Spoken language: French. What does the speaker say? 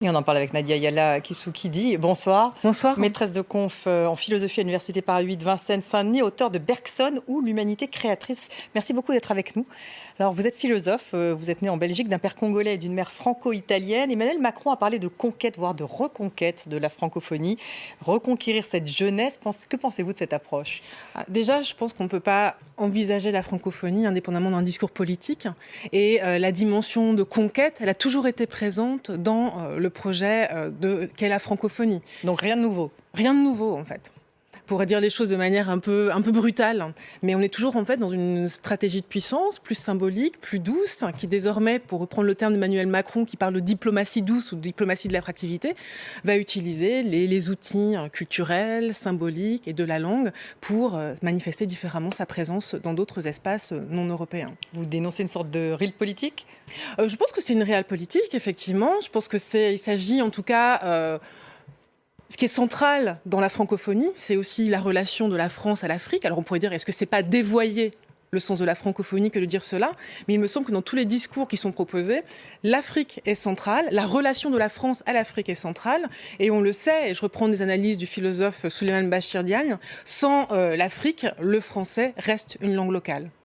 Et on en parle avec Nadia Yala Kissoukidi. Bonsoir. Bonsoir. Maîtresse de conf en philosophie à l'Université Paris 8 Vincennes-Saint-Denis, auteur de Bergson ou l'humanité créatrice. Merci beaucoup d'être avec nous. Alors, vous êtes philosophe, vous êtes né en Belgique d'un père congolais et d'une mère franco-italienne. Emmanuel Macron a parlé de conquête, voire de reconquête de la francophonie. Reconquérir cette jeunesse, que pensez-vous de cette approche ? Déjà, je pense qu'on ne peut pas envisager la francophonie indépendamment d'un discours politique. Et la dimension de conquête, elle a toujours été présente dans le projet qu'est la francophonie. Donc rien de nouveau. Rien de nouveau, en fait. On pourrait dire les choses de manière un peu brutale, mais on est toujours en fait dans une stratégie de puissance plus symbolique, plus douce, qui désormais, pour reprendre le terme d'Emmanuel Macron, qui parle de diplomatie douce ou de diplomatie de l'attractivité, va utiliser les outils culturels, symboliques et de la langue pour manifester différemment sa présence dans d'autres espaces non européens. Vous dénoncez une sorte de rille politique ? Je pense que c'est une réelle politique, effectivement. Je pense qu'il s'agit en tout cas... Ce qui est central dans la francophonie, c'est aussi la relation de la France à l'Afrique. Alors on pourrait dire, est-ce que c'est pas dévoyer le sens de la francophonie que de dire cela ? Mais il me semble que dans tous les discours qui sont proposés, l'Afrique est centrale, la relation de la France à l'Afrique est centrale. Et on le sait, et je reprends des analyses du philosophe Souleymane Bachir Diagne, sans l'Afrique, le français reste une langue locale.